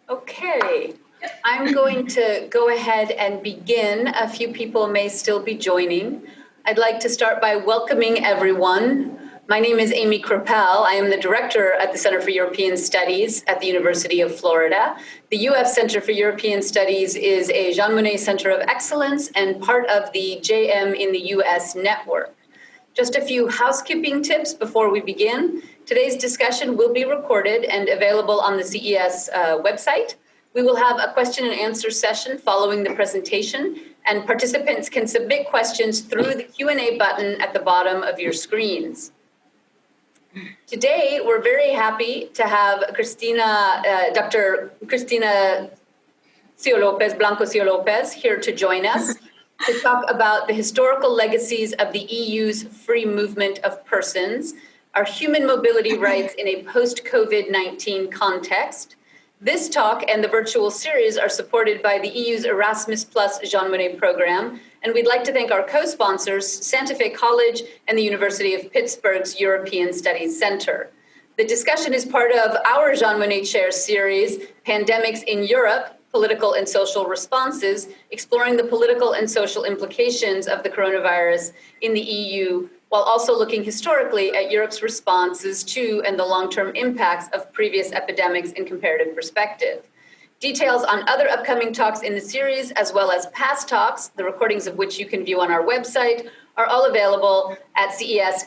Okay, I'm going to go ahead and begin. A few people may still be joining. I'd like to start by welcoming everyone. My name is Amy Krappel. I am the director at the Center for European Studies at the University of Florida. The UF Center for European Studies is a Jean Monnet Center of Excellence and part of the JM in the US network. Just a few housekeeping tips before we begin. Today's discussion will be recorded and available on the CES website. We will have a question and answer session following the presentation, and participants can submit questions through the Q&A button at the bottom of your screens. Today, we're very happy to have Dr. Cristina Blanco Cío López here to join us to talk about the historical legacies of the EU's free movement of persons, our human mobility rights in a post-COVID-19 context. This talk and the virtual series are supported by the EU's Erasmus Plus Jean Monnet program, and we'd like to thank our co-sponsors, Santa Fe College and the University of Pittsburgh's European Studies Center. The discussion is part of our Jean Monnet Chair series, Pandemics in Europe, Political and Social Responses, exploring the political and social implications of the coronavirus in the EU, while also looking historically at Europe's responses to and the long-term impacts of previous epidemics in comparative perspective. Details on other upcoming talks in the series, as well as past talks, the recordings of which you can view on our website, are all available at ces.ufl.edu.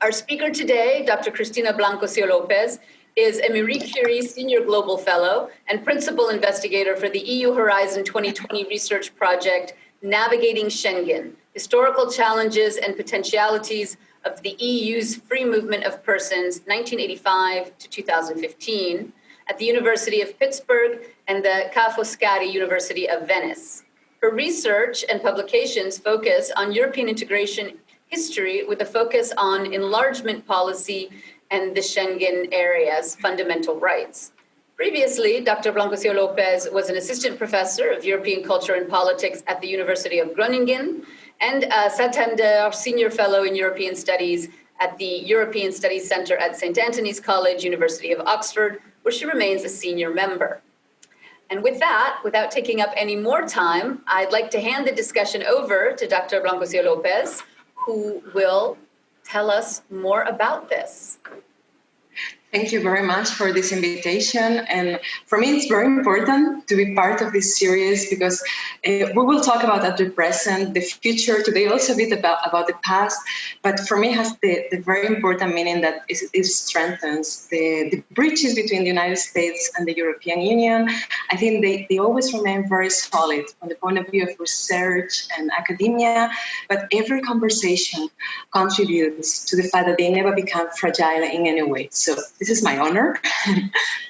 Our speaker today, Dr. Cristina Blanco Cío López, is a Marie Curie Senior Global Fellow and Principal Investigator for the EU Horizon 2020 Research Project, Navigating Schengen, Historical Challenges and Potentialities of the EU's Free Movement of Persons, 1985 to 2015, at the University of Pittsburgh and the Ca' Foscari University of Venice. Her research and publications focus on European integration history with a focus on enlargement policy and the Schengen area's fundamental rights. Previously, Dr. Blanco Cío López was an assistant professor of European culture and politics at the University of Groningen and a Santander Senior Fellow in European Studies at the European Studies Center at St. Anthony's College, University of Oxford, where she remains a senior member. And with that, without taking up any more time, I'd like to hand the discussion over to Dr. Blanco Cío López, who will tell us more about this. Thank you very much for this invitation. And for me, it's very important to be part of this series because we will talk about the present, the future, today also a bit about the past. But for me, it has the very important meaning that it strengthens the bridges between the United States and the European Union. I think they always remain very solid from the point of view of research and academia, but every conversation contributes to the fact that they never become fragile in any way. So this is my honor.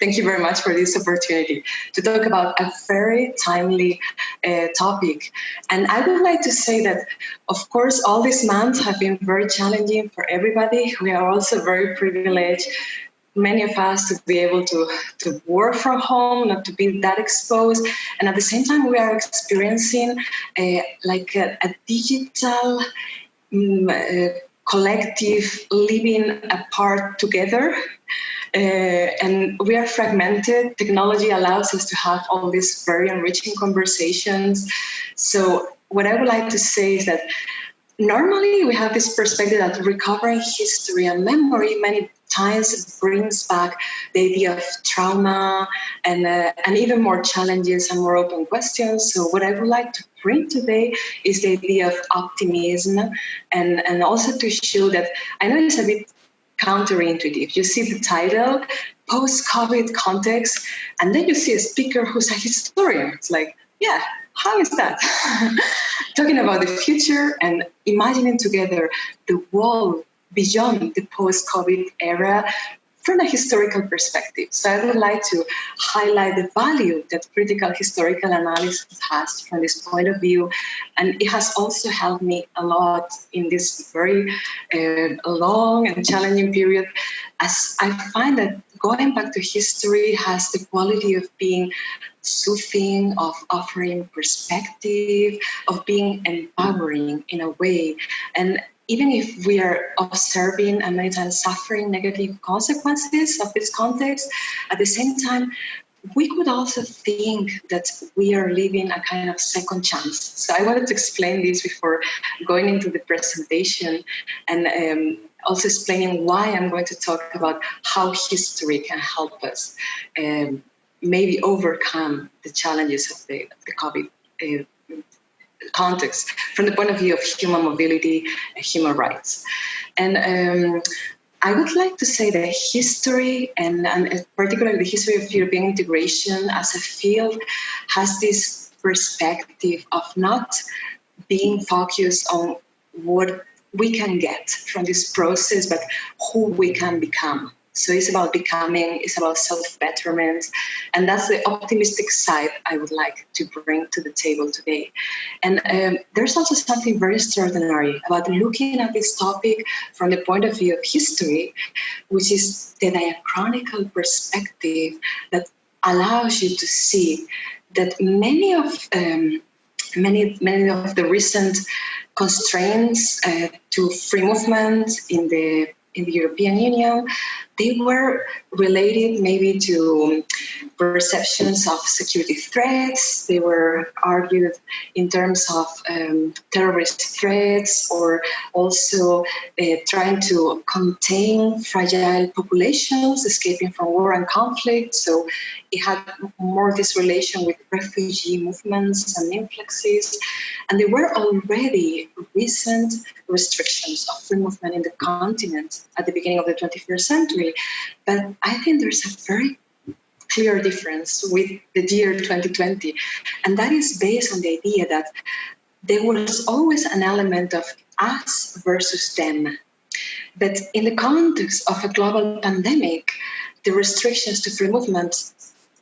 Thank you very much for this opportunity to talk about a very timely topic. And I would like to say that, of course, all these months have been very challenging for everybody. We are also very privileged, many of us, to be able to work from home, not to be that exposed. And at the same time, we are experiencing a digital collective living apart together. And we are fragmented. Technology allows us to have all these very enriching conversations. So what I would like to say is that normally we have this perspective that recovering history and memory many times brings back the idea of trauma and even more challenges and more open questions. So what I would like to bring today is the idea of optimism and also to show that, I know it's a bit counterintuitive. You see the title, post-COVID context, and then you see a speaker who's a historian. It's like, yeah, how is that? Talking about the future and imagining together the world beyond the post-COVID era from a historical perspective. So I would like to highlight the value that critical historical analysis has from this point of view. And it has also helped me a lot in this very long and challenging period, as I find that going back to history has the quality of being soothing, of offering perspective, of being empowering in a way. And even if we are observing and many times suffering negative consequences of this context, at the same time, we could also think that we are living a kind of second chance. So I wanted to explain this before going into the presentation, and also explaining why I'm going to talk about how history can help us maybe overcome the challenges of the COVID context from the point of view of human mobility and human rights. And I would like to say that history, and particularly the history of European integration as a field, has this perspective of not being focused on what we can get from this process, but who we can become. So it's about becoming, it's about self-betterment, and that's the optimistic side I would like to bring to the table today. And there's also something very extraordinary about looking at this topic from the point of view of history, which is the diachronical perspective that allows you to see that many of the recent constraints to free movement in the European Union, they were related maybe to perceptions of security threats. They were argued in terms of terrorist threats, or also trying to contain fragile populations escaping from war and conflict. So it had more this relation with refugee movements and influxes. And there were already recent restrictions of free movement in the continent at the beginning of the 21st century. But I think there's a very clear difference with the year 2020. And that is based on the idea that there was always an element of us versus them. But in the context of a global pandemic, the restrictions to free movement,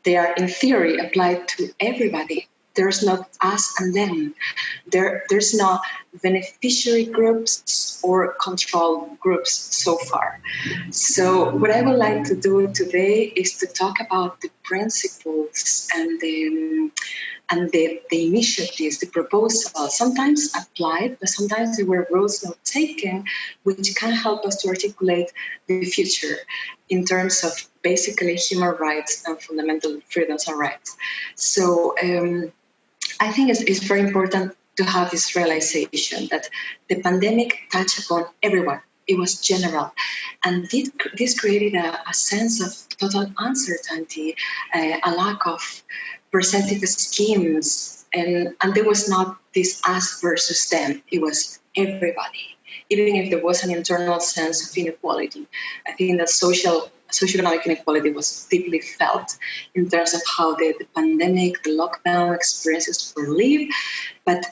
they are in theory applied to everybody. There's not us and them. There's no beneficiary groups or control groups so far. So what I would like to do today is to talk about the principles and the initiatives, the proposals, sometimes applied, but sometimes there were roads not taken, which can help us to articulate the future in terms of basically human rights and fundamental freedoms and rights. So I think it's very important to have this realization that the pandemic touched upon everyone. It was general. And this created a sense of total uncertainty, a lack of perceptive schemes, and there was not this us versus them. It was everybody, even if there was an internal sense of inequality. I think that socioeconomic inequality was deeply felt in terms of how the pandemic, the lockdown experiences were lived, but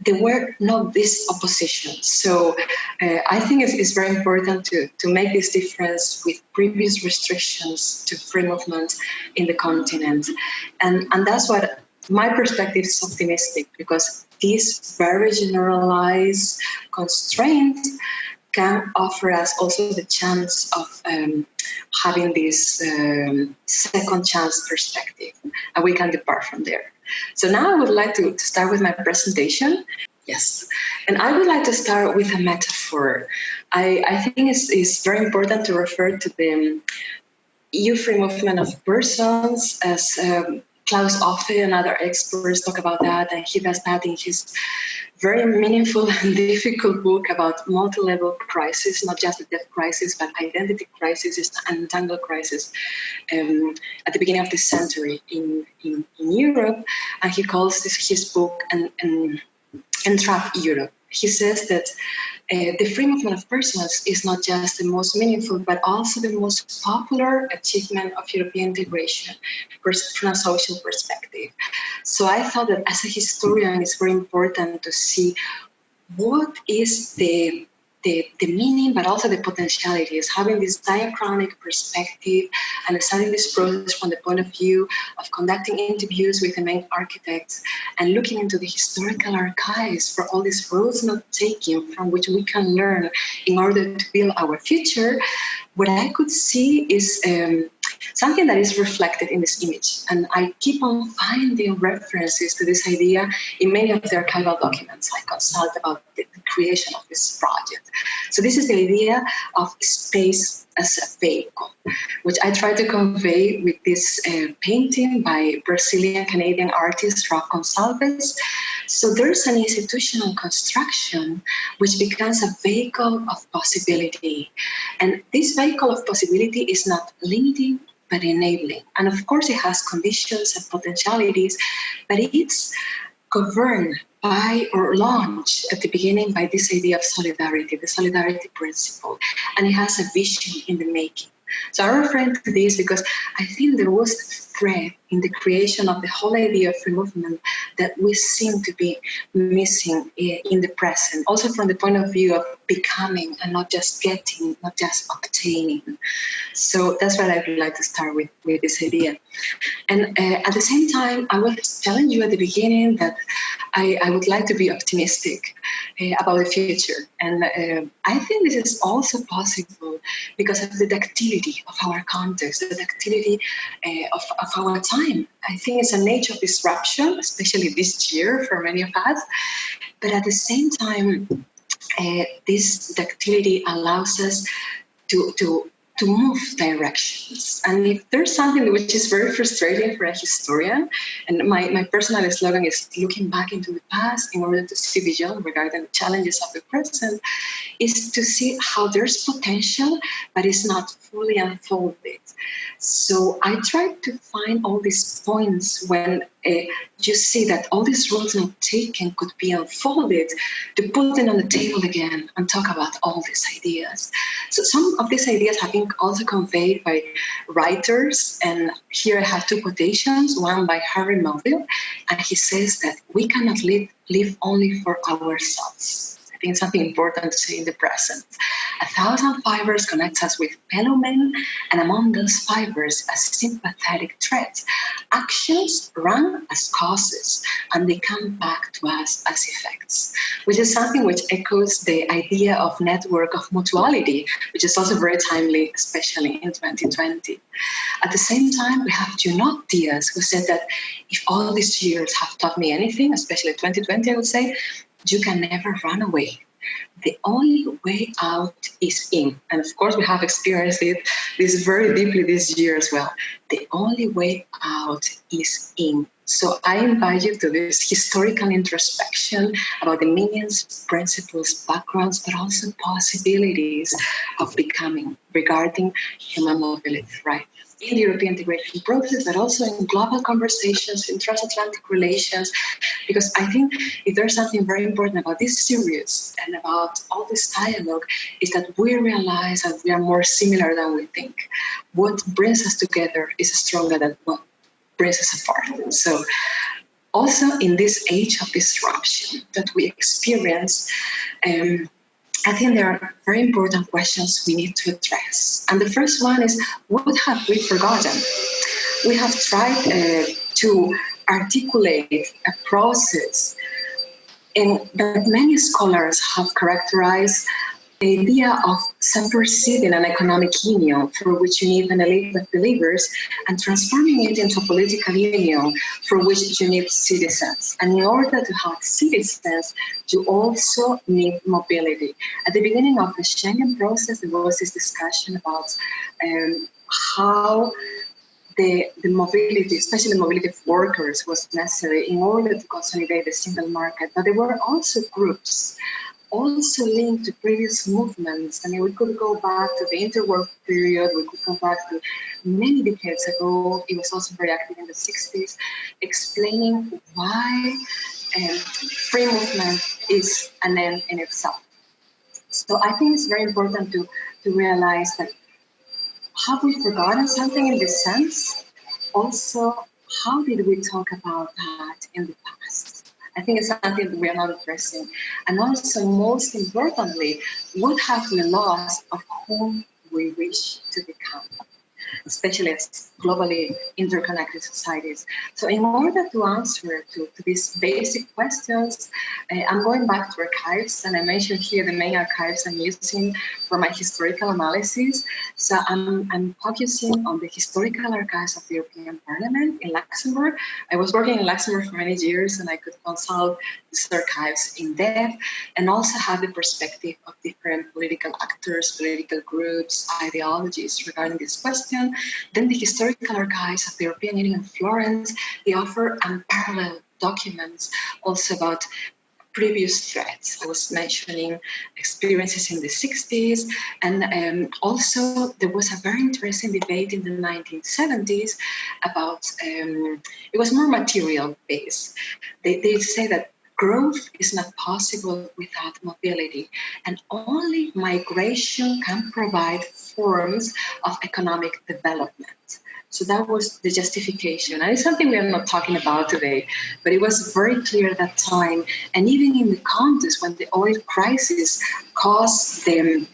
there were not these oppositions. So I think it's very important to make this difference with previous restrictions to free movement in the continent. And that's what my perspective is optimistic, because these very generalized constraints can offer us also the chance of having this second chance perspective, and we can depart from there. So now I would like to start with my presentation. Yes, and I would like to start with a metaphor. I think it's very important to refer to the EU free movement of persons, as Klaus Offe and other experts talk about that, and he does that in his very meaningful and difficult book about multi-level crisis, not just the death crisis, but identity crisis and entangled crisis at the beginning of this century in Europe. And he calls his book Entrap Europe. He says that the free movement of persons is not just the most meaningful, but also the most popular achievement of European integration from a social perspective. So I thought that as a historian, it's very important to see what is the meaning, but also the potentialities, having this diachronic perspective and studying this process from the point of view of conducting interviews with the main architects and looking into the historical archives for all these roads not taken from which we can learn in order to build our future. What I could see is something that is reflected in this image. And I keep on finding references to this idea in many of the archival documents I consult about the creation of this project. So this is the idea of space as a vehicle, which I try to convey with this painting by Brazilian-Canadian artist Rob Gonçalves. So there's an institutional construction which becomes a vehicle of possibility. And this vehicle of possibility is not limiting, but enabling. And of course, it has conditions and potentialities, but it's governed by or launched at the beginning by this idea of solidarity, the solidarity principle. And it has a vision in the making. So I'm referring to this because I think there was a thread in the creation of the whole idea of free movement that we seem to be missing in the present, also from the point of view of becoming and not just getting, not just obtaining. So that's what I would like to start with this idea. And at the same time, I was telling you at the beginning that I would like to be optimistic about the future. And I think this is also possible because of the ductility of our context, the ductility of our time. I think it's an age of disruption, especially this year for many of us. But at the same time, this ductility allows us to move directions. And if there's something which is very frustrating for a historian, and my personal slogan is looking back into the past in order to see beyond regarding the challenges of the present, is to see how there's potential, but it's not fully unfolded. So I try to find all these points when you see that all these roads not taken could be unfolded, to put them on the table again and talk about all these ideas. So some of these ideas have been also conveyed by writers, and here I have two quotations, one by Harry Melville, and he says that we cannot live only for ourselves. I think it's something important to say in the present. 1,000 fibers connect us with fellow men, and among those fibers, a sympathetic thread. Actions run as causes, and they come back to us as effects, which is something which echoes the idea of network of mutuality, which is also very timely, especially in 2020. At the same time, we have Junot Diaz, who said that if all these years have taught me anything, especially 2020, I would say, you can never run away. The only way out is in. And of course, we have experienced this very deeply this year as well. The only way out is in. So I invite you to this historical introspection about the meanings, principles, backgrounds, but also possibilities of becoming regarding human mobility, right? In the European integration process, but also in global conversations, in transatlantic relations, because I think if there's something very important about this series and about all this dialogue, is that we realize that we are more similar than we think. What brings us together is stronger than what brings us apart. So also in this age of disruption that we experience, I think there are very important questions we need to address. And the first one is, what have we forgotten? We have tried to articulate a process that many scholars have characterized the idea of superseding an economic union for which you need an elite of believers and transforming it into a political union for which you need citizens. And in order to have citizens, you also need mobility. At the beginning of the Schengen process, there was this discussion about how the mobility, especially the mobility of workers, was necessary in order to consolidate the single market. But there were also groups also linked to previous movements. I mean, we could go back to the interwar period, we could go back to many decades ago. It was also very active in the 60s, explaining why free movement is an end in itself. So I think it's very important to realize that, have we forgotten something in this sense? Also, how did we talk about that in the past? I think it's something that we are not addressing. And also, most importantly, what have we lost of whom we wish to become, especially as globally interconnected societies. So in order to answer to these basic questions, I'm going back to archives, and I mentioned here the main archives I'm using for my historical analysis. So I'm focusing on the historical archives of the European Parliament in Luxembourg. I was working in Luxembourg for many years, and I could consult these archives in depth, and also have the perspective of different political actors, political groups, ideologies regarding this question. Then the historical archives of the European Union in Florence, they offer unparalleled documents also about previous threats. I was mentioning experiences in the 60s, and also there was a very interesting debate in the 1970s about, it was more material based. They say that growth is not possible without mobility, and only migration can provide forms of economic development. So that was the justification. And it's something we are not talking about today, but it was very clear at that time. And even in the context when the oil crisis caused the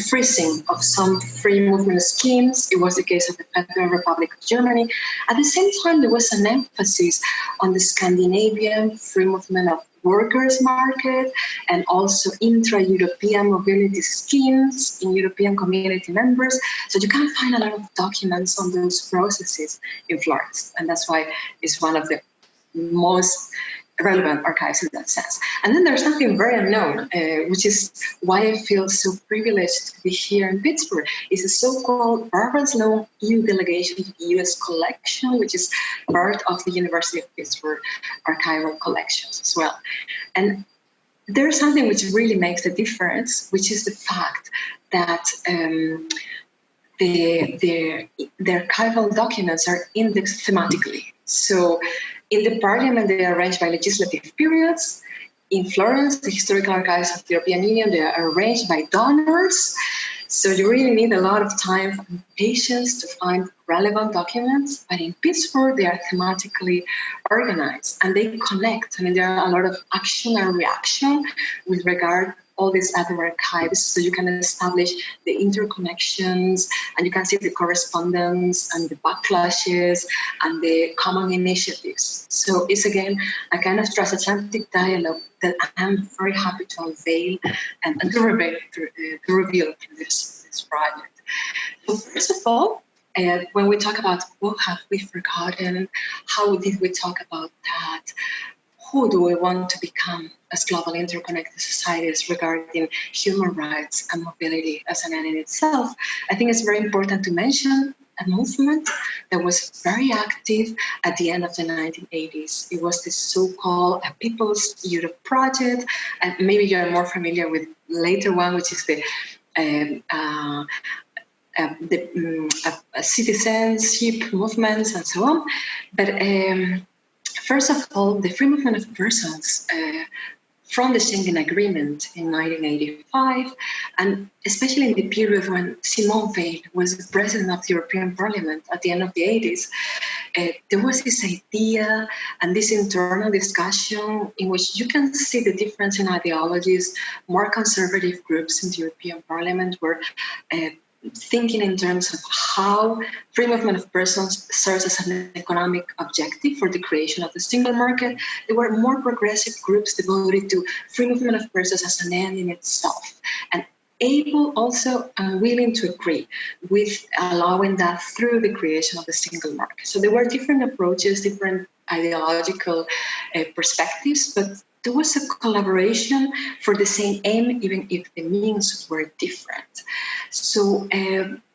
freezing of some free movement schemes, it was the case of the Federal Republic of Germany. At the same time, there was an emphasis on the Scandinavian free movement of workers market, and also intra-European mobility schemes in European community members. So you can find a lot of documents on those processes in Florence. And that's why it's one of the most relevant archives in that sense. And then there's something very unknown, which is why I feel so privileged to be here in Pittsburgh. It's a so-called Barbara Sloan EU delegation to the US collection, which is part of the University of Pittsburgh archival collections as well. And there's something which really makes a difference, which is the fact that the archival documents are indexed thematically. So in the Parliament, they are arranged by legislative periods. In Florence, the historical archives of the European Union, they are arranged by donors. So you really need a lot of time and patience to find relevant documents. But in Pittsburgh, they are thematically organized and they connect. I mean, there are a lot of action and reaction with regard all these other archives, so you can establish the interconnections, and you can see the correspondence and the backlashes and the common initiatives. So it's again a kind of transatlantic dialogue that I'm very happy to unveil and to reveal through this project. So first of all, when we talk about what have we forgotten, how did we talk about that? Who do we want to become as global interconnected societies regarding human rights and mobility as an end in itself? I think it's very important to mention a movement that was very active at the end of the 1980s. It was the so-called People's Europe Project, and maybe you're more familiar with the later one, which is the citizenship movements and so on. But first of all, the free movement of persons from the Schengen Agreement in 1985, and especially in the period when Simone Veil was the president of the European Parliament at the end of the 80s, there was this idea and this internal discussion in which you can see the difference in ideologies. More conservative groups in the European Parliament were thinking in terms of how free movement of persons serves as an economic objective for the creation of the single market. There were more progressive groups devoted to free movement of persons as an end in itself, and able also and willing to agree with allowing that through the creation of the single market. So there were different approaches, different ideological perspectives, but there was a collaboration for the same aim, even if the means were different. So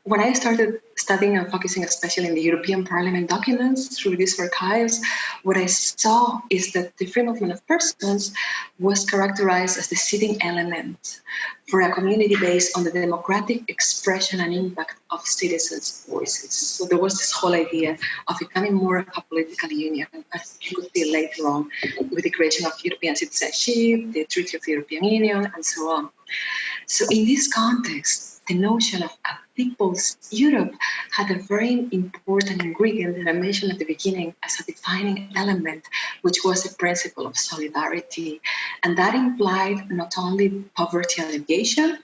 when I started studying and focusing especially in the European Parliament documents through these archives, what I saw is that the free movement of persons was characterized as the seeding element for a community based on the democratic expression and impact of citizens' voices. So there was this whole idea of becoming more of a political union, as you could see later on with the creation of European citizenship, the Treaty of the European Union, and so on. So in this context, the notion of a people's Europe had a very important ingredient that I mentioned at the beginning as a defining element, which was the principle of solidarity. And that implied not only poverty alleviation,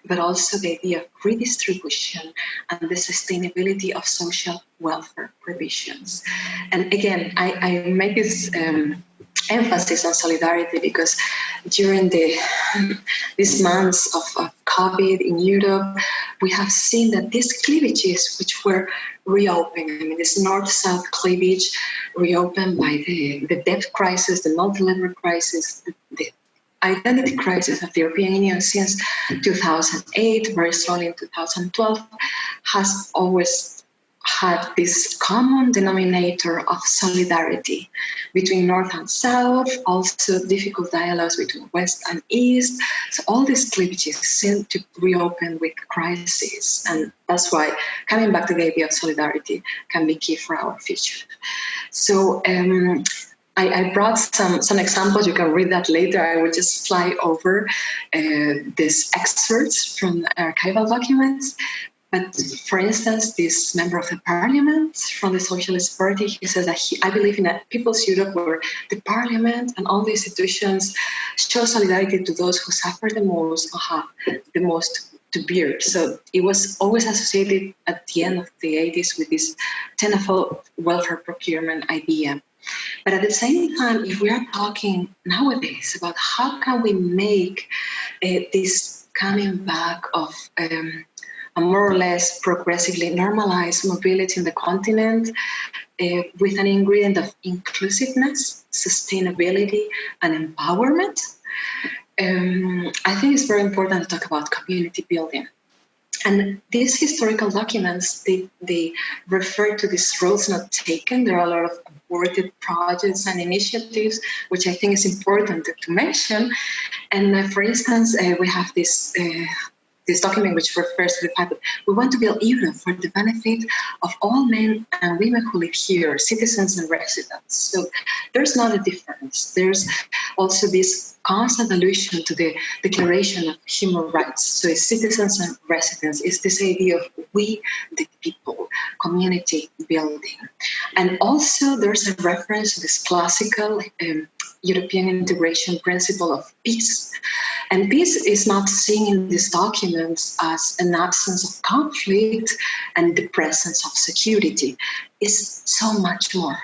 but also the idea of redistribution and the sustainability of social welfare provisions. And again, I make this emphasis on solidarity because during these months of COVID in Europe, we have seen that these cleavages, which were reopened, I mean, this north-south cleavage reopened by the debt crisis, the multilateral crisis, the identity crisis of the European Union since 2008, very strongly in 2012, has always had this common denominator of solidarity between North and South, also difficult dialogues between West and East. So all these cleavages seem to reopen with crisis. And that's why coming back to the idea of solidarity can be key for our future. So I brought some examples. You can read that later. I will just fly over these excerpts from archival documents. But for instance, this member of the parliament from the Socialist Party, he says that I believe in a people's Europe where the parliament and all the institutions show solidarity to those who suffer the most or have the most to bear. So it was always associated at the end of the 80s with this tenfold welfare procurement idea. But at the same time, if we are talking nowadays about how can we make this coming back of a more or less progressively normalized mobility in the continent with an ingredient of inclusiveness, sustainability, and empowerment, I think it's very important to talk about community building. And these historical documents, they refer to these roads not taken. There are a lot of aborted projects and initiatives, which I think is important to mention. And for instance, we have this document which refers to the fact that we want to build Europe for the benefit of all men and women who live here, citizens and residents. So there's not a difference. There's also this constant allusion to the Declaration of Human Rights. So it's citizens and residents. It's this idea of we, the people, community building. And also there's a reference to this classical European integration principle of peace. And peace is not seen in these documents as an absence of conflict and the presence of security. It's so much more.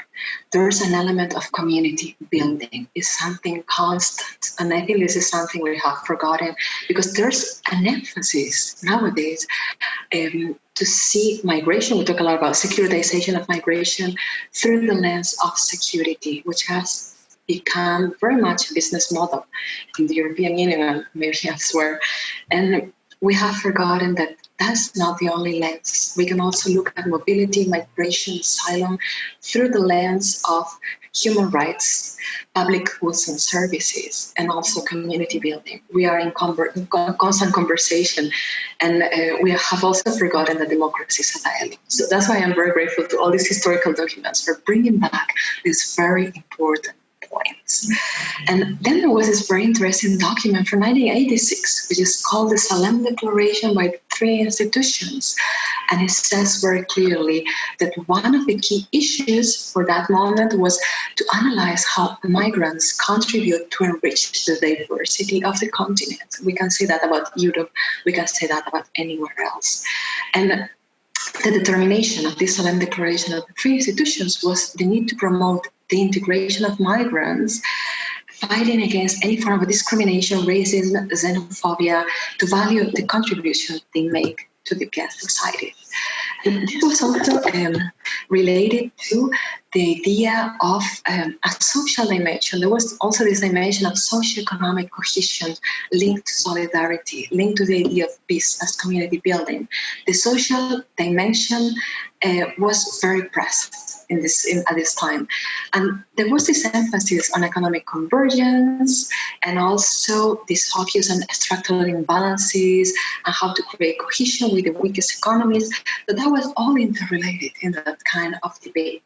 There's an element of community building. It's something constant. And I think this is something we have forgotten because there's an emphasis nowadays to see migration. We talk a lot about securitization of migration through the lens of security, which has become very much a business model in the European Union and maybe elsewhere. And we have forgotten that that's not the only lens. We can also look at mobility, migration, asylum through the lens of human rights, public goods and services, and also community building. We are in constant conversation, and we have also forgotten that democracy is a dialogue. So that's why I'm very grateful to all these historical documents for bringing back this very important points. And then there was this very interesting document from 1986, which is called the Solemn Declaration by the three institutions. And it says very clearly that one of the key issues for that moment was to analyze how migrants contribute to enrich the diversity of the continent. We can say that about Europe. We can say that about anywhere else. And the determination of this Solemn Declaration of the three institutions was the need to promote the integration of migrants, fighting against any form of discrimination, racism, xenophobia, to value the contribution they make to the guest society. And this was also related to the idea of a social dimension. There was also this dimension of socioeconomic cohesion linked to solidarity, linked to the idea of peace as community building. The social dimension was very present. at this time. And there was this emphasis on economic convergence and also this focus on structural imbalances and how to create cohesion with the weakest economies. But that was all interrelated in that kind of debate.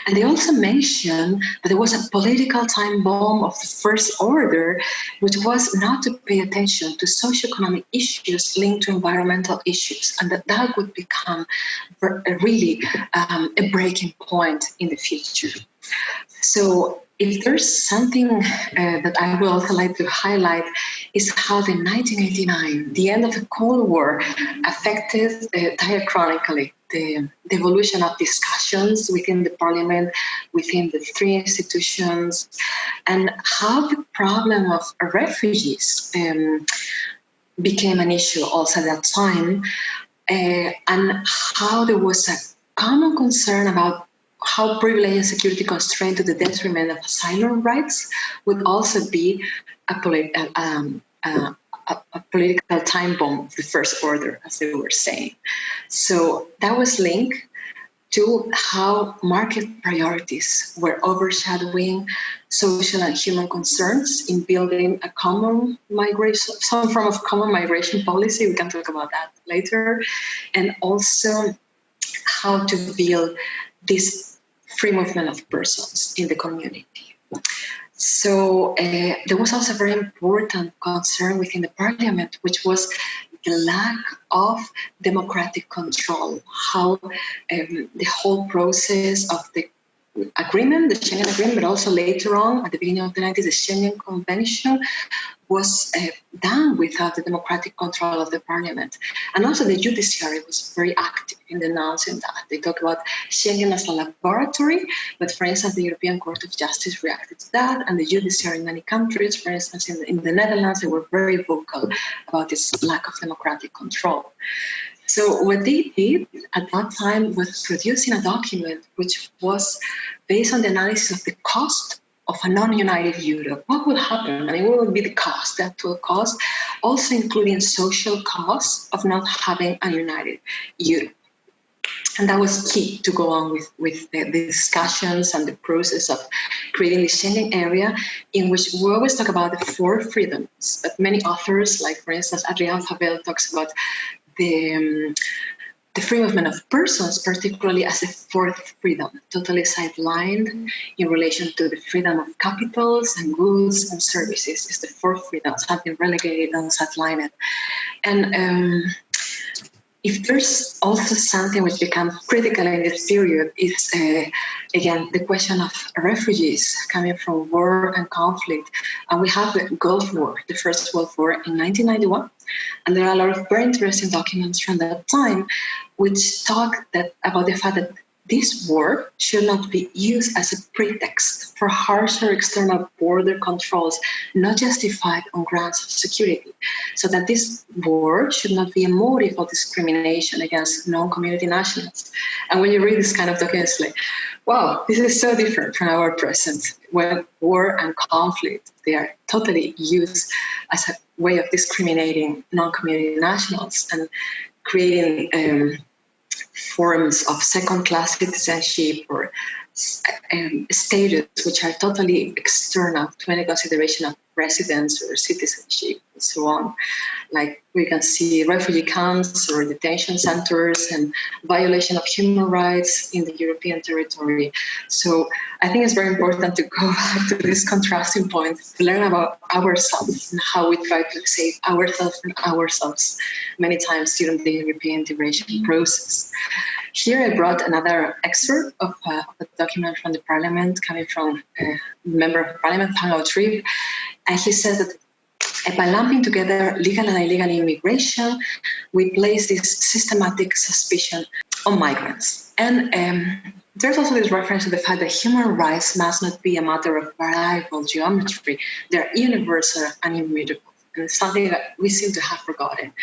And they also mentioned that there was a political time bomb of the first order, which was not to pay attention to socioeconomic issues linked to environmental issues, and that would become really a breaking point in the future. So if there's something that I would also like to highlight is how the 1989, the end of the Cold War, affected diachronically the evolution of discussions within the parliament, within the three institutions, and how the problem of refugees became an issue also at that time, and how there was a common concern about how privilege and security constrained to the detriment of asylum rights would also be a political time bomb of the first order, as they were saying. So that was linked to how market priorities were overshadowing social and human concerns in building a common migration, some form of common migration policy. We can talk about that later. And also how to build this free movement of persons in the community. So there was also a very important concern within the parliament, which was the lack of democratic control, how the whole process of the agreement, the Schengen Agreement, but also later on, at the beginning of the 90s, the Schengen Convention, was done without the democratic control of the parliament. And also the judiciary was very active in denouncing that. They talk about Schengen as a laboratory, but for instance, the European Court of Justice reacted to that, and the judiciary in many countries, for instance, in the Netherlands, they were very vocal about this lack of democratic control. So what they did at that time was producing a document which was based on the analysis of the cost of a non-united Europe. What would happen? I mean, what would be the cost, the actual cost, also including social costs of not having a united Europe. And that was key to go on with the discussions and the process of creating the Schengen area, in which we always talk about the four freedoms, but many authors, like for instance, Adrian Fabel, talks about the free movement of persons, particularly as a fourth freedom, totally sidelined in relation to the freedom of capitals and goods and services. Is the fourth freedom, something relegated and sidelined. And if there's also something which becomes critical in this period, is again the question of refugees coming from war and conflict. And we have the Gulf War, the first Gulf War in 1991. And there are a lot of very interesting documents from that time which talk about the fact that this war should not be used as a pretext for harsher external border controls, not justified on grounds of security. So that this war should not be a motive of discrimination against non-community nationals. And when you read this kind of documents, like, wow, this is so different from our present, when war and conflict, they are totally used as a way of discriminating non-community nationals and creating forms of second-class citizenship or status which are totally external to any consideration of residence or citizenship and so on. Like we can see refugee camps or detention centers and violation of human rights in the European territory. So I think it's very important to go back to these contrasting points, to learn about ourselves and how we try to save ourselves and ourselves many times during the European integration process. Here I brought another excerpt of a document from the Parliament coming from a member of Parliament, Pang Tripp, and he said that by lumping together legal and illegal immigration, we place this systematic suspicion on migrants. And there's also this reference to the fact that human rights must not be a matter of variable geometry. They're universal and immutable, and something that we seem to have forgotten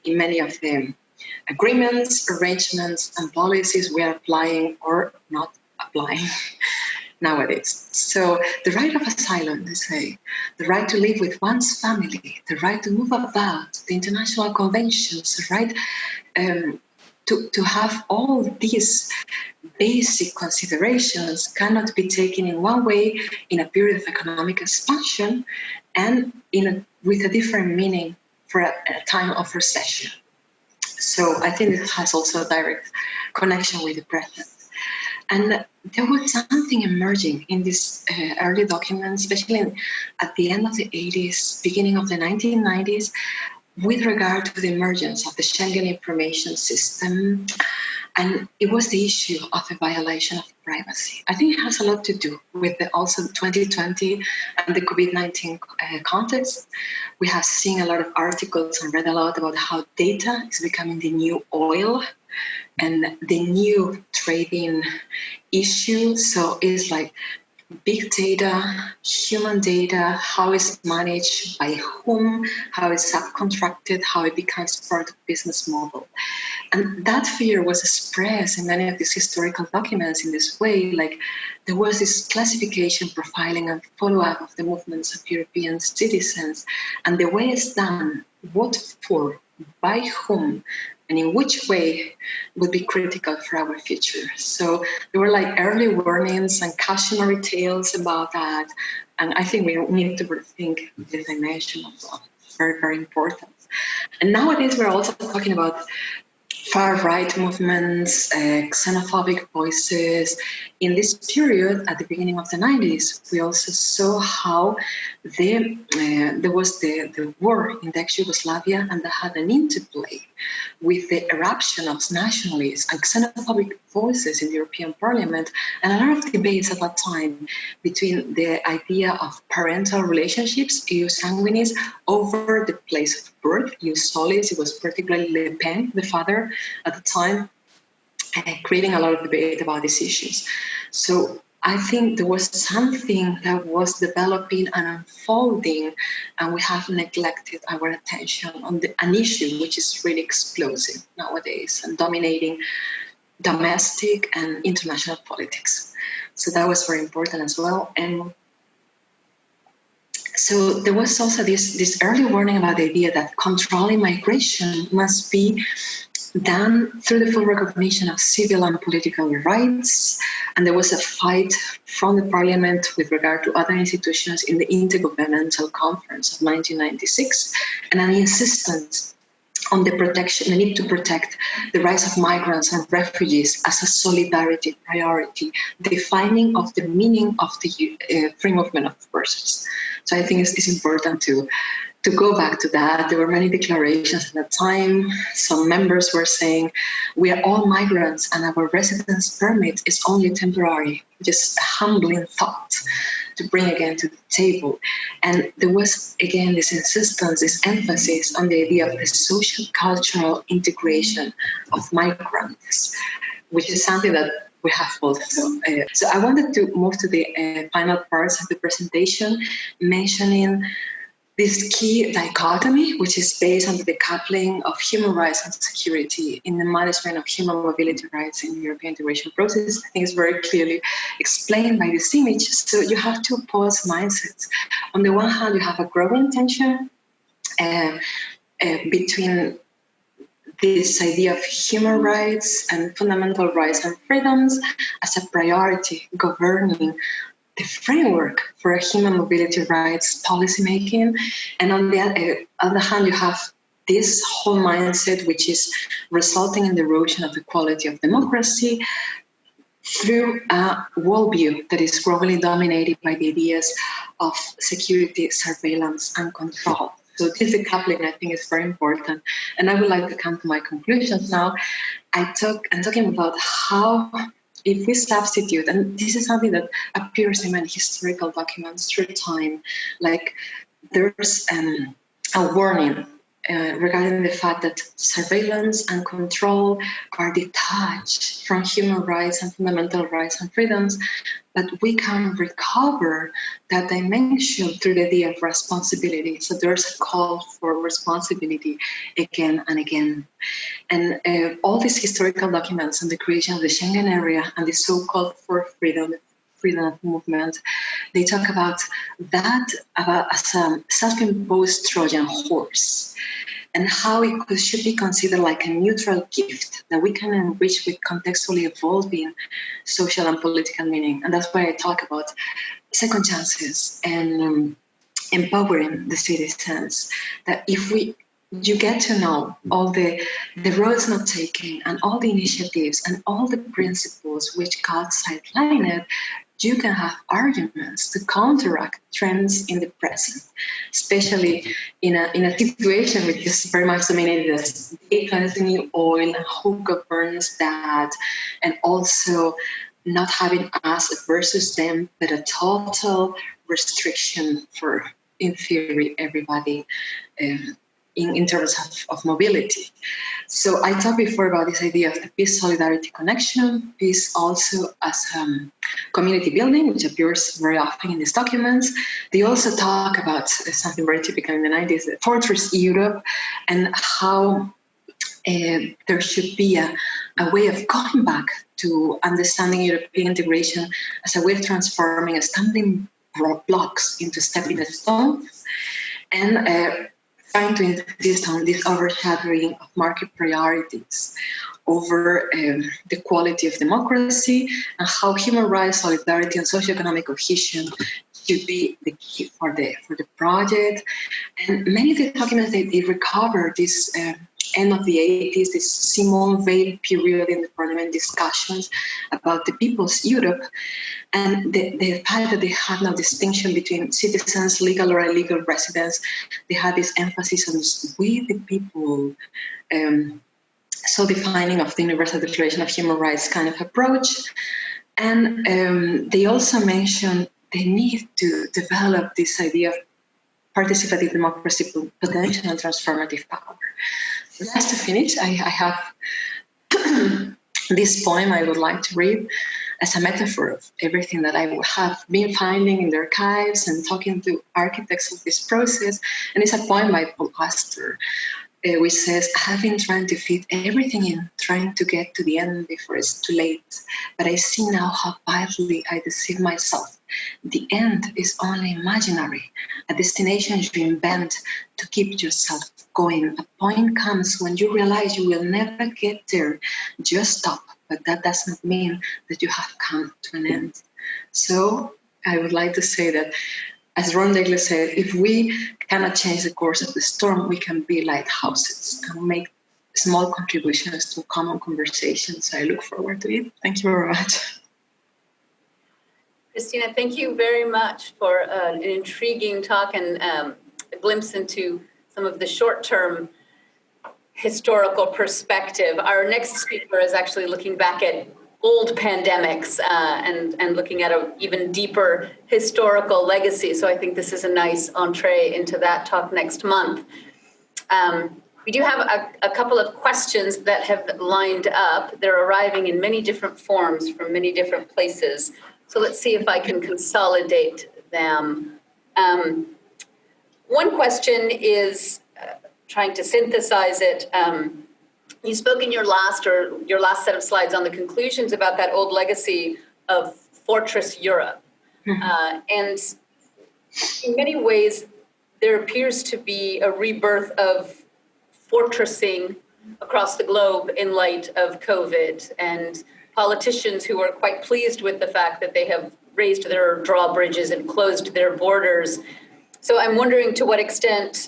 in many of them. Agreements, arrangements, and policies we are applying or not applying nowadays. So the right of asylum, they say, the right to live with one's family, the right to move about, the international conventions, the right to have all these basic considerations cannot be taken in one way in a period of economic expansion and with a different meaning for a time of recession. So I think it has also a direct connection with the present. And there was something emerging in these early documents, especially at the end of the 80s, beginning of the 1990s, with regard to the emergence of the Schengen Information System. And it was the issue of the violation of privacy. I think it has a lot to do with also 2020 and the COVID-19 context. We have seen a lot of articles and read a lot about how data is becoming the new oil and the new trading issue. So it's like big data, human data, how it's managed, by whom, how it's subcontracted, how it becomes part of business model. And that fear was expressed in many of these historical documents in this way, like there was this classification, profiling, and follow-up of the movements of European citizens, and the way it's done, what for, by whom, and in which way would be critical for our future. So there were like early warnings and cautionary tales about that. And I think we need to rethink the dimension of that. Very, very important. And nowadays we're also talking about far-right movements, xenophobic voices. In this period, at the beginning of the 90s, we also saw how there was the war in the ex-Yugoslavia, and that had an interplay with the eruption of nationalist and xenophobic voices in the European Parliament, and a lot of debates at that time between the idea of parental relationships, ius sanguinis, over the place of birth, ius solis. It was particularly Le Pen, the father, at the time, creating a lot of debate about these issues. So I think there was something that was developing and unfolding, and we have neglected our attention on an issue which is really explosive nowadays and dominating domestic and international politics. So that was very important as well. And so there was also this early warning about the idea that controlling migration must be done through the full recognition of civil and political rights. And there was a fight from the parliament with regard to other institutions in the Intergovernmental Conference of 1996, and an insistence on the need to protect the rights of migrants and refugees as a solidarity priority, defining of the meaning of the free movement of persons. So I think it's important to go back to that. There were many declarations at that time. Some members were saying, we are all migrants and our residence permit is only temporary. Just a humbling thought to bring again to the table. And there was, again, this insistence, this emphasis on the idea of the social cultural integration of migrants, which is something that we have also. So I wanted to move to the final parts of the presentation, mentioning this key dichotomy, which is based on the decoupling of human rights and security in the management of human mobility rights in the European integration process. I think it's very clearly explained by this image. So you have two opposed mindsets. On the one hand, you have a growing tension between this idea of human rights and fundamental rights and freedoms as a priority governing the framework for a human mobility rights policymaking. And on the other hand, you have this whole mindset which is resulting in the erosion of the quality of democracy through a worldview that is growingly dominated by the ideas of security, surveillance, and control. So this decoupling, I think, is very important. And I would like to come to my conclusions now. I'm talking about how, if we substitute, and this is something that appears in many historical documents through time, like there's a warning regarding the fact that surveillance and control are detached from human rights and fundamental rights and freedoms, but we can recover that dimension through the idea of responsibility. So there's a call for responsibility again and again. And all these historical documents on the creation of the Schengen area and the so-called for freedom movement, they talk about that as a self-imposed Trojan horse. and how it should be considered like a neutral gift that we can enrich with contextually evolving social and political meaning. And that's why I talk about second chances and empowering the citizens, that if you get to know all the roads not taken and all the initiatives and all the principles which got sidelined, you can have arguments to counteract trends in the present, especially in a situation which is very much dominated as declining oil and who governs that, and also not having us versus them, but a total restriction for, in theory, everybody in terms of mobility. So I talked before about this idea of the peace, solidarity, connection, peace also as community building, which appears very often in these documents. They also talk about something very typical in the 90s, the Fortress Europe, and how there should be a way of going back to understanding European integration as a way of transforming stumbling blocks into stepping stones, and trying to insist on this overshadowing of market priorities over the quality of democracy, and how human rights, solidarity, and socioeconomic cohesion should be the key for the project. And many of the documents, they recover this end of the 80s, this Simone Veil period in the parliament discussions about the people's Europe, and the fact that they had no distinction between citizens, legal or illegal residents. They had this emphasis on we the people, so defining of the Universal Declaration of Human Rights kind of approach. And they also mentioned the need to develop this idea of participative democracy, potential and transformative power. Just to finish, I have this poem I would like to read as a metaphor of everything that I have been finding in the archives and talking to architects of this process. And it's a poem by Paul Auster, which says, I have been trying to fit everything in, trying to get to the end before it's too late. But I see now how badly I deceive myself. The end is only imaginary, a destination you invent to keep yourself going. A point comes when you realize you will never get there. Just stop, but that does not mean that you have come to an end. So I would like to say that, as Ron Degley said, if we cannot change the course of the storm, we can be lighthouses and make small contributions to common conversations. I look forward to it. Thank you very much. Cristina, thank you very much for an intriguing talk and a glimpse into some of the short-term historical perspective. Our next speaker is actually looking back at old pandemics and looking at an even deeper historical legacy. So I think this is a nice entree into that talk next month. We do have a couple of questions that have lined up. They're arriving in many different forms from many different places. So let's see if I can consolidate them. One question is trying to synthesize it. You spoke in your last set of slides on the conclusions about that old legacy of Fortress Europe. And in many ways, there appears to be a rebirth of fortressing across the globe in light of COVID, and politicians who are quite pleased with the fact that they have raised their drawbridges and closed their borders. So I'm wondering to what extent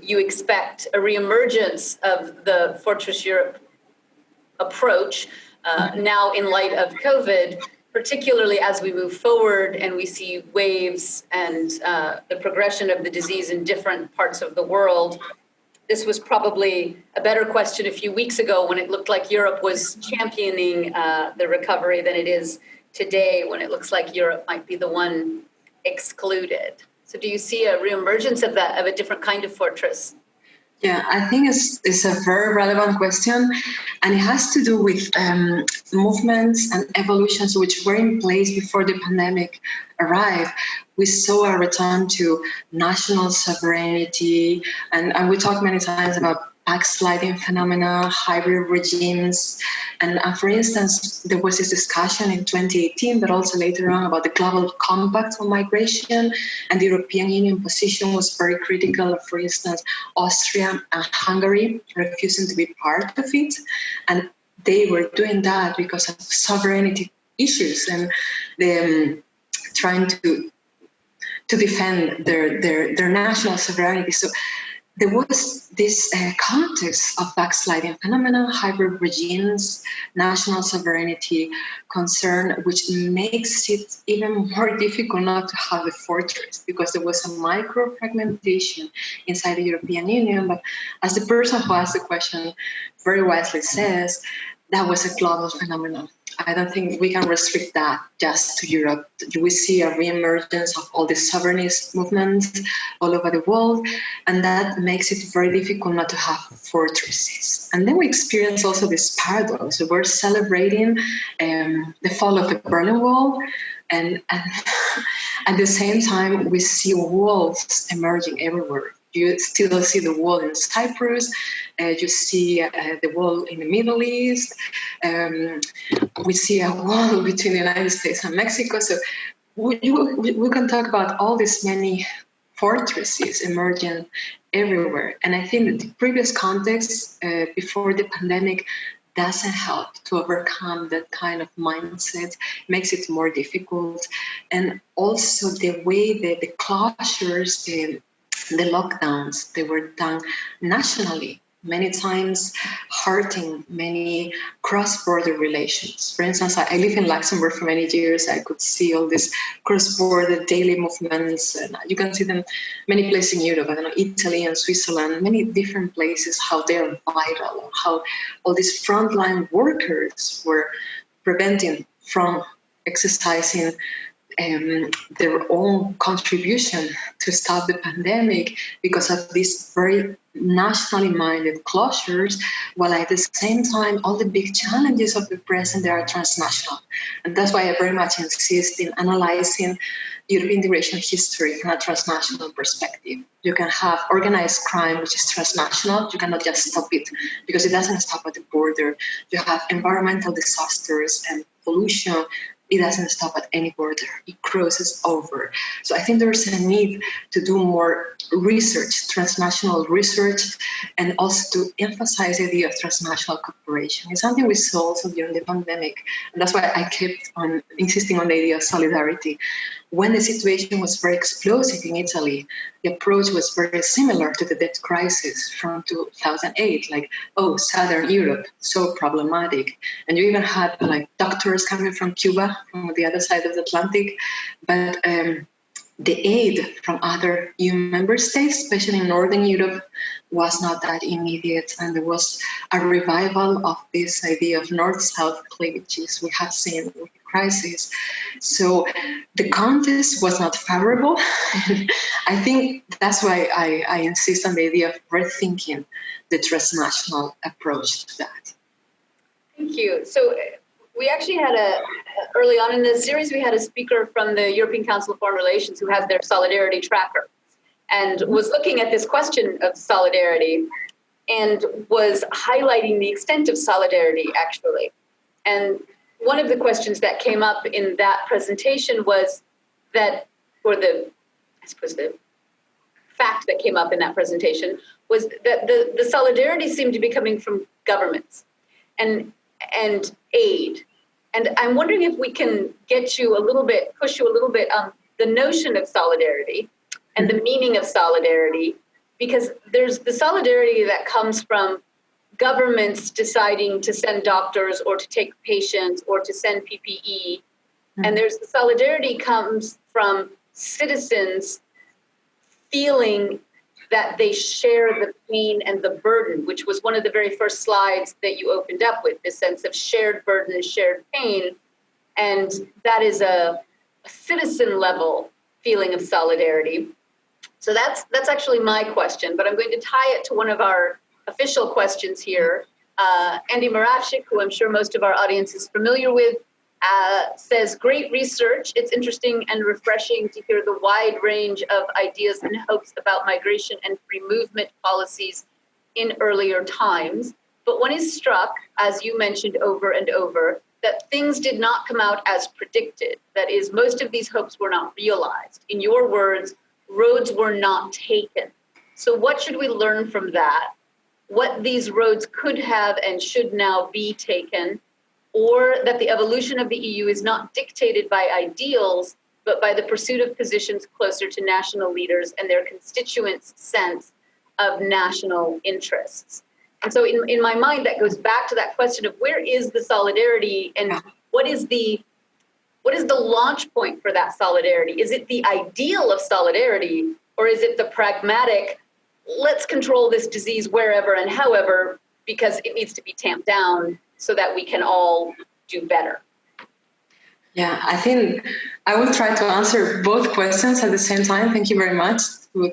you expect a reemergence of the Fortress Europe approach now in light of COVID, particularly as we move forward and we see waves and the progression of the disease in different parts of the world. This was probably a better question a few weeks ago when it looked like Europe was championing the recovery than it is today when it looks like Europe might be the one excluded. So do you see a reemergence of a different kind of fortress? Yeah, I think it's a very relevant question, and it has to do with movements and evolutions which were in place before the pandemic arrived. We saw a return to national sovereignty, and we talked many times about backsliding phenomena, hybrid regimes. And for instance, there was this discussion in 2018, but also later on about the global compact on migration, and the European Union position was very critical. For instance, Austria and Hungary refusing to be part of it. And they were doing that because of sovereignty issues and them trying to defend their national sovereignty. So there was this context of backsliding phenomena, hybrid regimes, national sovereignty concern, which makes it even more difficult not to have a fortress, because there was a micro fragmentation inside the European Union. But as the person who asked the question very wisely says, that was a global phenomenon. I don't think we can restrict that just to Europe. We see a reemergence of all the sovereignist movements all over the world, and that makes it very difficult not to have fortresses. And then we experience also this paradox. We're celebrating the fall of the Berlin Wall, and at the same time, we see walls emerging everywhere. You still see the wall in Cyprus, you see the wall in the Middle East, we see a wall between the United States and Mexico. So we can talk about all these many fortresses emerging everywhere. And I think that the previous context before the pandemic doesn't help to overcome that kind of mindset, makes it more difficult. And also the way that the closures, the lockdowns, they were done nationally, many times hurting many cross-border relations. For instance, I live in Luxembourg for many years. I could see all these cross-border daily movements, and you can see them many places in Europe. I don't know, Italy and Switzerland, many different places, how they're vital, how all these frontline workers were preventing from exercising their own contribution to stop the pandemic because of these very nationally minded closures, while at the same time all the big challenges of the present, they are transnational. And that's why I very much insist in analyzing European integration history from a transnational perspective. You can have organized crime, which is transnational. You cannot just stop it because it doesn't stop at the border. You have environmental disasters and pollution. It doesn't stop at any border. It crosses over. So I think there's a need to do more research, transnational research, and also to emphasize the idea of transnational cooperation. It's something we saw also during the pandemic. And that's why I kept on insisting on the idea of solidarity. When the situation was very explosive in Italy, the approach was very similar to the debt crisis from 2008, like, oh, Southern Europe, so problematic. And you even had like doctors coming from Cuba, from the other side of the Atlantic, but the aid from other EU member states, especially in Northern Europe, was not that immediate. And there was a revival of this idea of North-South cleavages we had seen with the crisis. So the context was not favorable. I think that's why I insist on the idea of rethinking the transnational approach to that. Thank you. So we actually had early on in the series, we had a speaker from the European Council of Foreign Relations who has their solidarity tracker and was looking at this question of solidarity and was highlighting the extent of solidarity, actually. And one of the questions that came up in that presentation was that, or the fact that came up in that presentation was that the solidarity seemed to be coming from governments and aid. And I'm wondering if we can push you a little bit on the notion of solidarity and the meaning of solidarity, because there's the solidarity that comes from governments deciding to send doctors or to take patients or to send PPE. And there's the solidarity comes from citizens feeling that they share the pain and the burden, which was one of the very first slides that you opened up with, this sense of shared burden and shared pain. And that is a citizen level feeling of solidarity. So that's actually my question, but I'm going to tie it to one of our official questions here. Andy Moravchik, who I'm sure most of our audience is familiar with, says, great research. It's interesting and refreshing to hear the wide range of ideas and hopes about migration and free movement policies in earlier times, but one is struck, as you mentioned over and over, that things did not come out as predicted. That is, most of these hopes were not realized. In your words, roads were not taken. So what should we learn from that? What these roads could have and should now be taken, or that the evolution of the EU is not dictated by ideals, but by the pursuit of positions closer to national leaders and their constituents' sense of national interests. And so in my mind, that goes back to that question of where is the solidarity and what is the launch point for that solidarity? Is it the ideal of solidarity, or is it the pragmatic, let's control this disease wherever and however, because it needs to be tamped down so that we can all do better? Yeah, I think I will try to answer both questions at the same time. Thank you very much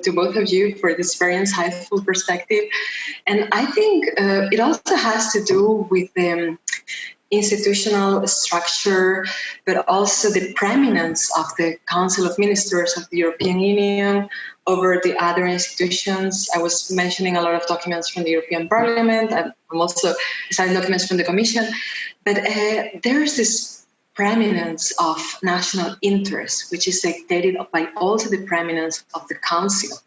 to both of you for this very insightful perspective. And I think it also has to do with the institutional structure, but also the preeminence of the Council of Ministers of the European Union over the other institutions. I was mentioning a lot of documents from the European Parliament, and I'm also citing documents from the Commission, but there's this preeminence of national interest, which is dictated by also the preeminence of the Council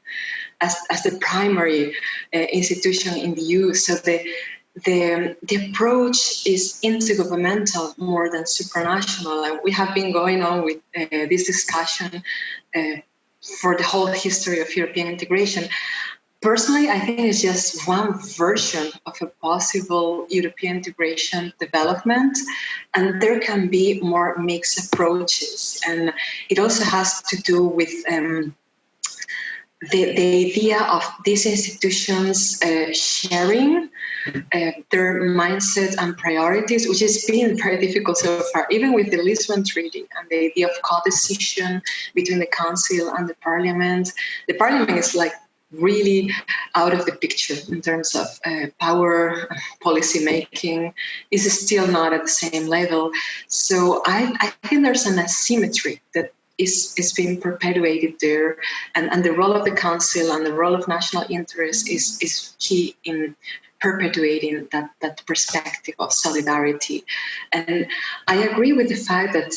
as the primary institution in the EU. So the approach is intergovernmental more than supranational. And we have been going on with this discussion for the whole history of European integration. Personally, I think it's just one version of a possible European integration development, and there can be more mixed approaches. And it also has to do with the idea of these institutions sharing their mindset and priorities, which has been very difficult so far, even with the Lisbon Treaty and the idea of co-decision between the Council and the Parliament. The Parliament is like really out of the picture in terms of power, policy making, is still not at the same level. So I think there's an asymmetry that is being perpetuated there, and the role of the Council and the role of national interest is key in perpetuating that perspective of solidarity. And I agree with the fact that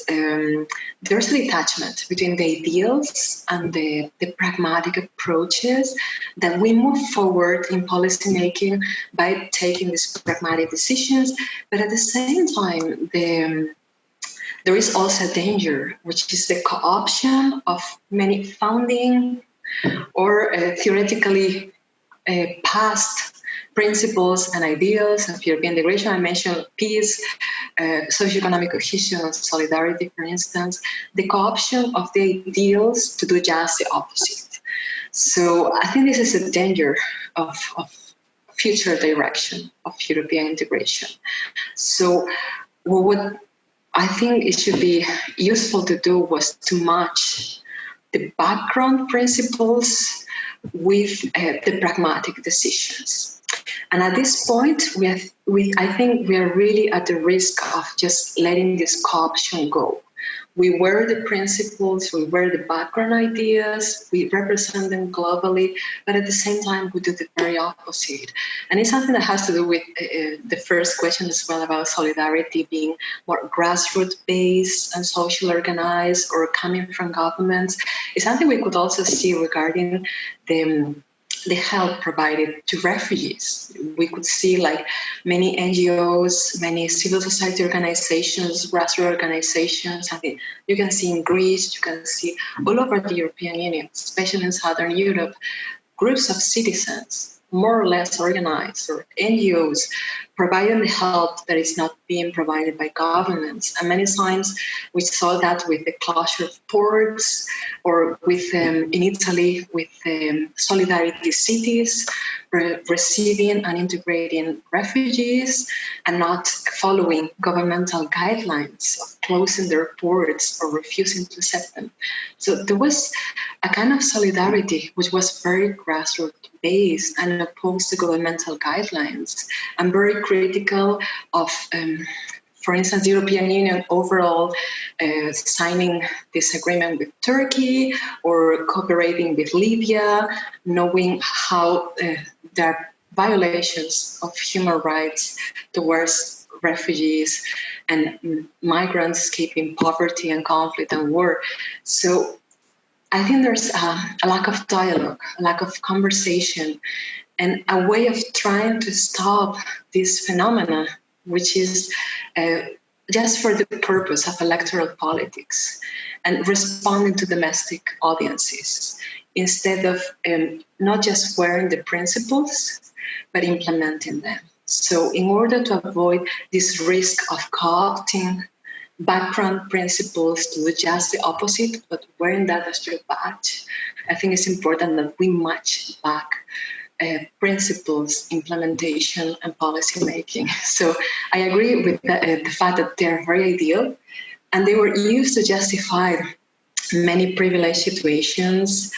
there's a detachment between the ideals and the pragmatic approaches, that we move forward in policy making by taking these pragmatic decisions, but at the same time, there is also a danger, which is the co-option of many founding or theoretically past principles and ideals of European integration. I mentioned peace, socioeconomic cohesion, and solidarity, for instance, the co-option of the ideals to do just the opposite. So I think this is a danger of future direction of European integration. So what I think it should be useful to do was to match the background principles with the pragmatic decisions. And at this point, I think we are really at the risk of just letting this co-option go. We wear the principles, we wear the background ideas, we represent them globally, but at the same time, we do the very opposite. And it's something that has to do with the first question as well, about solidarity being more grassroots based and social organized or coming from governments. It's something we could also see regarding the help provided to refugees. We could see like many NGOs, many civil society organizations, grassroots organizations. I think you can see in Greece, you can see all over the European Union, especially in Southern Europe, groups of citizens, more or less organized, or NGOs, providing the help that is not being provided by governments. And many times we saw that with the closure of ports, or with in Italy with Solidarity Cities, receiving and integrating refugees and not following governmental guidelines of closing their ports or refusing to accept them. So there was a kind of solidarity which was very grassroots based and opposed to governmental guidelines, and very critical of, for instance, the European Union overall signing this agreement with Turkey or cooperating with Libya, knowing how their violations of human rights towards refugees and migrants escaping poverty and conflict and war. So I think there's a lack of dialogue, a lack of conversation, and a way of trying to stop this phenomena, which is just for the purpose of electoral politics and responding to domestic audiences, instead of not just wearing the principles, but implementing them. So in order to avoid this risk of co-opting background principles to do just the opposite, but wearing that as your badge, I think it's important that we match back principles, implementation, and policy making. So I agree with the fact that they're very ideal, and they were used to justify many privileged situations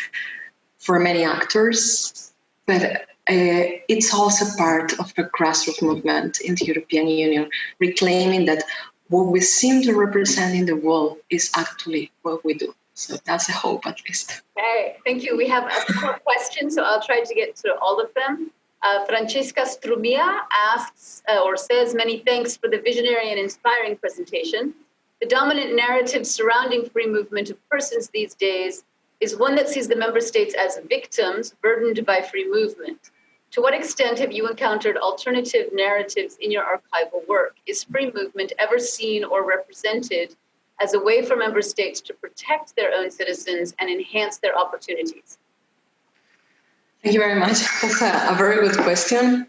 for many actors, but it's also part of a grassroots movement in the European Union, reclaiming that what we seem to represent in the world is actually what we do. So that's a hope, at least. Okay, thank you. We have a couple of questions, so I'll try to get to all of them. Francesca Strumia asks or says, many thanks for the visionary and inspiring presentation. The dominant narrative surrounding free movement of persons these days is one that sees the member states as victims burdened by free movement. To what extent have you encountered alternative narratives in your archival work? Is free movement ever seen or represented as a way for member states to protect their own citizens and enhance their opportunities? Thank you very much. That's a very good question.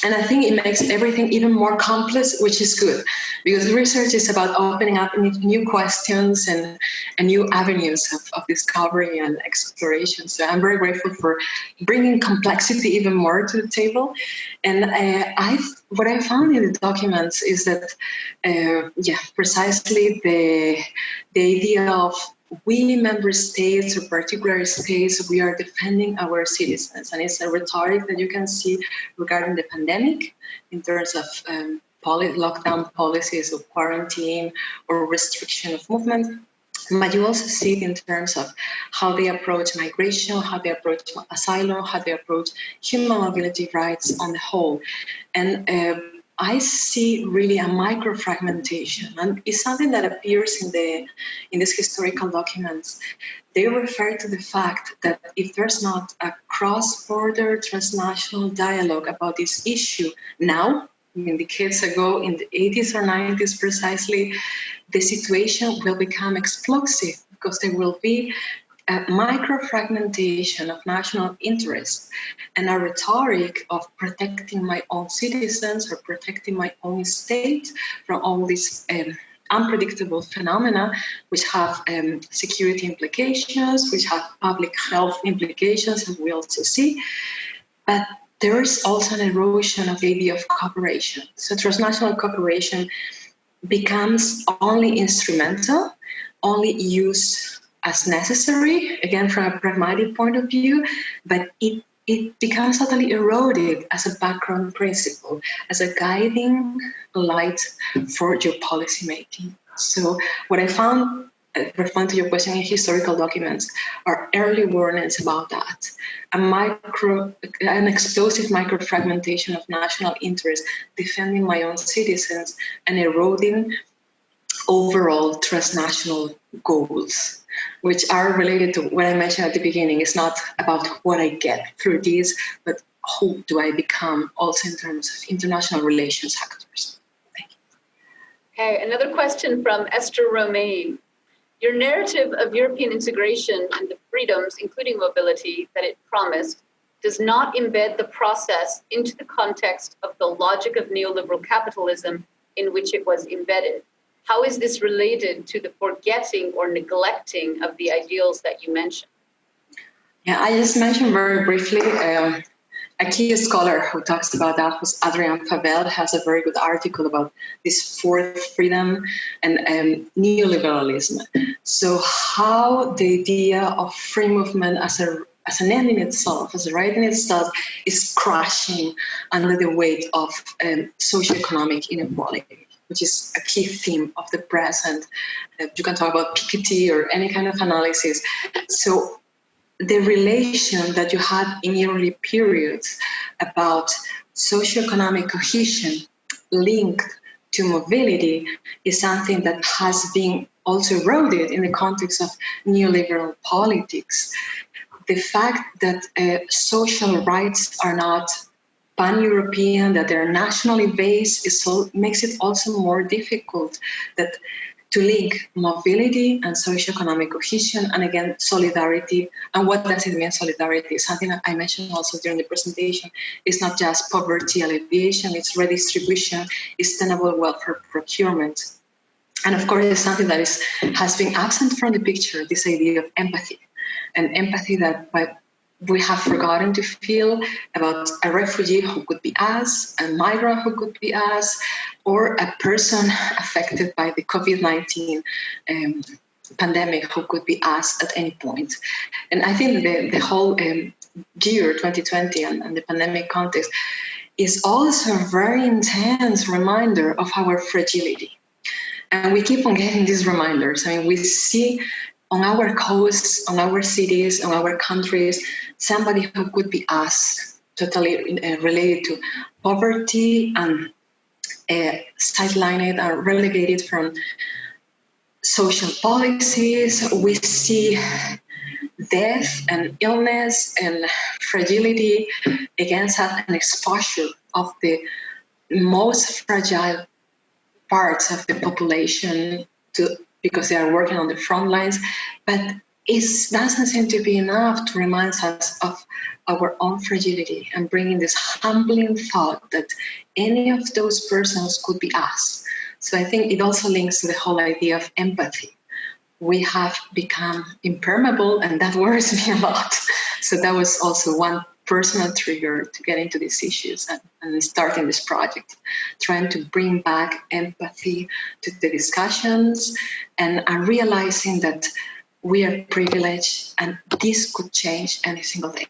And I think it makes everything even more complex, which is good, because research is about opening up new questions and new avenues of discovery and exploration. So I'm very grateful for bringing complexity even more to the table. And what I found in the documents is that, precisely the idea of we member states or particular states, we are defending our citizens. And it's a rhetoric that you can see regarding the pandemic in terms of lockdown policies of quarantine or restriction of movement. But you also see it in terms of how they approach migration, how they approach asylum, how they approach human mobility rights on the whole. And I see really a micro-fragmentation, and it's something that appears in these historical documents. They refer to the fact that if there's not a cross-border transnational dialogue about this issue now, decades ago, in the 80s or 90s precisely, the situation will become explosive because there will be a micro-fragmentation of national interest and a rhetoric of protecting my own citizens or protecting my own state from all these unpredictable phenomena, which have security implications, which have public health implications, as we also see. But there is also an erosion of the idea of cooperation. So transnational cooperation becomes only instrumental, only used as necessary, again from a pragmatic point of view, but it becomes totally eroded as a background principle, as a guiding light for your policy making. So what I found, respond to your question, in historical documents are early warnings about that. An explosive micro-fragmentation of national interest, defending my own citizens and eroding overall transnational goals, which are related to what I mentioned at the beginning. It's not about what I get through this, but who do I become also in terms of international relations actors. Thank you. Okay, another question from Esther Romaine. Your narrative of European integration and the freedoms, including mobility, that it promised, does not embed the process into the context of the logic of neoliberal capitalism in which it was embedded. How is this related to the forgetting or neglecting of the ideals that you mentioned? Yeah, I just mentioned very briefly, a key scholar who talks about that was Adrian Pavel, has a very good article about this fourth freedom and neoliberalism. So how the idea of free movement as an end in itself, as a right in itself, is crashing under the weight of socioeconomic inequality, which is a key theme of the present. You can talk about Piketty or any kind of analysis. So the relation that you had in early periods about socioeconomic cohesion linked to mobility is something that has been also eroded in the context of neoliberal politics. The fact that social rights are not pan-European, that they're nationally based, makes it also more difficult to link mobility and socioeconomic cohesion, and again, solidarity. And what does it mean, solidarity? Something that I mentioned also during the presentation. It's not just poverty alleviation, it's redistribution, it's sustainable welfare procurement. And of course, it's something that has been absent from the picture, this idea of empathy. And empathy that we have forgotten to feel about a refugee who could be us, a migrant who could be us, or a person affected by the COVID-19 pandemic who could be us at any point. And I think the whole year 2020 and the pandemic context is also a very intense reminder of our fragility. And we keep on getting these reminders. I mean, we see on our coasts, on our cities, on our countries, somebody who could be us, totally related to poverty and sidelined and relegated from social policies. We see death and illness and fragility against an exposure of the most fragile parts of the population because they are working on the front lines, but it doesn't seem to be enough to remind us of our own fragility and bringing this humbling thought that any of those persons could be us. So I think it also links to the whole idea of empathy. We have become impermeable, and that worries me a lot. So that was also one personal trigger to get into these issues and starting this project, trying to bring back empathy to the discussions and realizing that we are privileged and this could change any single day.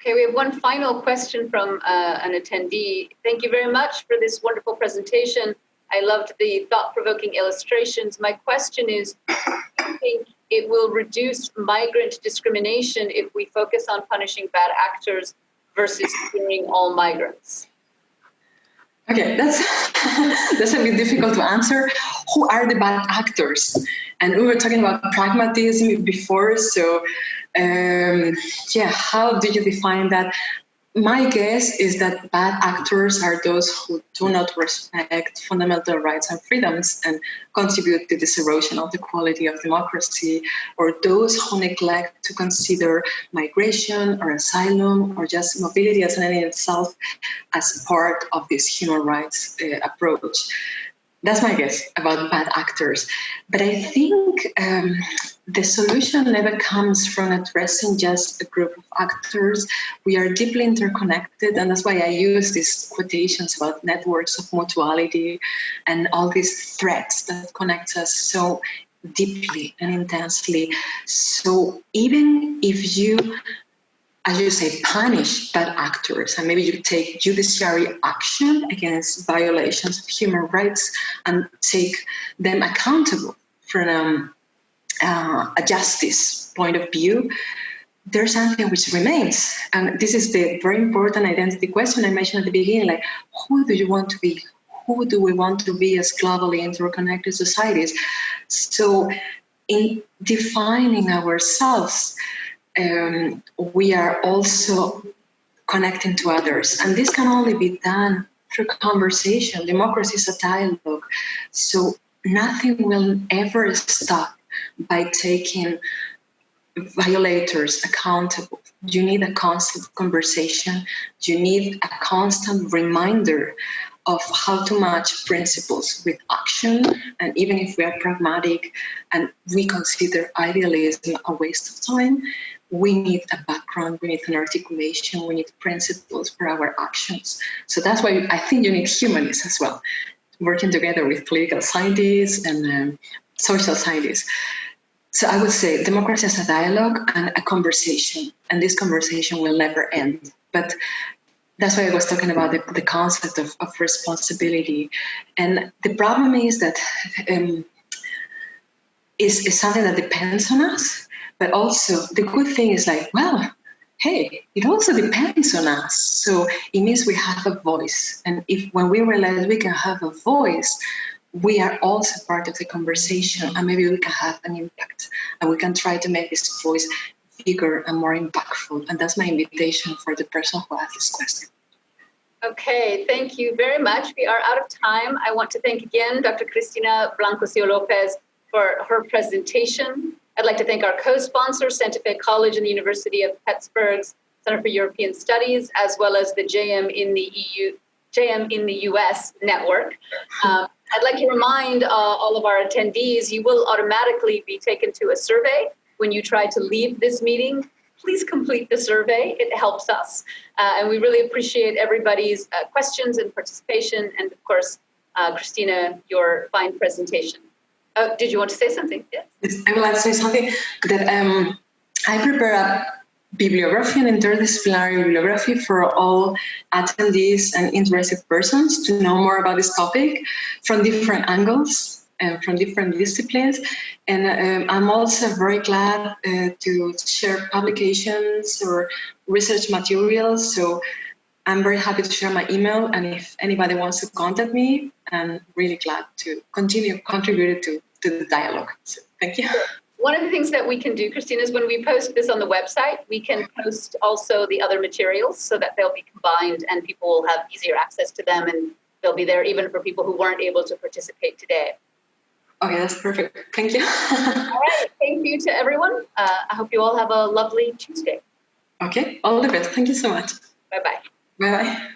Okay, we have one final question from an attendee. Thank you very much for this wonderful presentation. I loved the thought-provoking illustrations. My question is, do you think it will reduce migrant discrimination if we focus on punishing bad actors versus fearing all migrants? Okay, that's a bit difficult to answer. Who are the bad actors? And we were talking about pragmatism before, so how do you define that? My guess is that bad actors are those who do not respect fundamental rights and freedoms and contribute to this erosion of the quality of democracy, or those who neglect to consider migration or asylum or just mobility as an end in itself as part of this human rights approach. That's my guess about bad actors. But I think the solution never comes from addressing just a group of actors. We are deeply interconnected, and that's why I use these quotations about networks of mutuality and all these threads that connect us so deeply and intensely. So even if you, as you say, punish bad actors, and maybe you take judiciary action against violations of human rights and take them accountable from a justice point of view, there's something which remains. And this is the very important identity question I mentioned at the beginning, like, who do you want to be? Who do we want to be as globally interconnected societies? So in defining ourselves, we are also connecting to others. And this can only be done through conversation. Democracy is a dialogue. So nothing will ever stop by taking violators accountable. You need a constant conversation. You need a constant reminder of how to match principles with action. And even if we are pragmatic and we consider idealism a waste of time, we need a background, we need an articulation, we need principles for our actions. So that's why I think you need humanists as well, working together with political scientists and social scientists. So I would say democracy is a dialogue and a conversation, and this conversation will never end. But that's why I was talking about the concept of responsibility. And the problem is that it's something that depends on us, But also the good thing is like, well, hey, it also depends on us. So it means we have a voice. And if when we realize we can have a voice, we are also part of the conversation, and maybe we can have an impact, and we can try to make this voice bigger and more impactful. And that's my invitation for the person who asked this question. Okay, thank you very much. We are out of time. I want to thank again Dr. Cristina Blanco-Cio Lopez for her presentation. I'd like to thank our co-sponsors, Santa Fe College and the University of Pittsburgh's Center for European Studies, as well as the JM in the US network. I'd like to remind all of our attendees, you will automatically be taken to a survey when you try to leave this meeting. Please complete the survey. It helps us. And we really appreciate everybody's questions and participation. And of course, Cristina, your fine presentation. Did you want to say something? Yes, I would like to say something that I prepare a bibliography, an interdisciplinary bibliography for all attendees and interested persons to know more about this topic from different angles and from different disciplines. And I'm also very glad to share publications or research materials. So I'm very happy to share my email. And if anybody wants to contact me, I'm really glad to continue contributing to the dialogue. So thank you. One of the things that we can do, Cristina, is when we post this on the website, we can post also the other materials so that they'll be combined and people will have easier access to them, and they'll be there even for people who weren't able to participate today. Okay, that's perfect. Thank you. All right. Thank you to everyone. I hope you all have a lovely Tuesday. Okay, all the best. Thank you so much. Bye-bye. Bye-bye.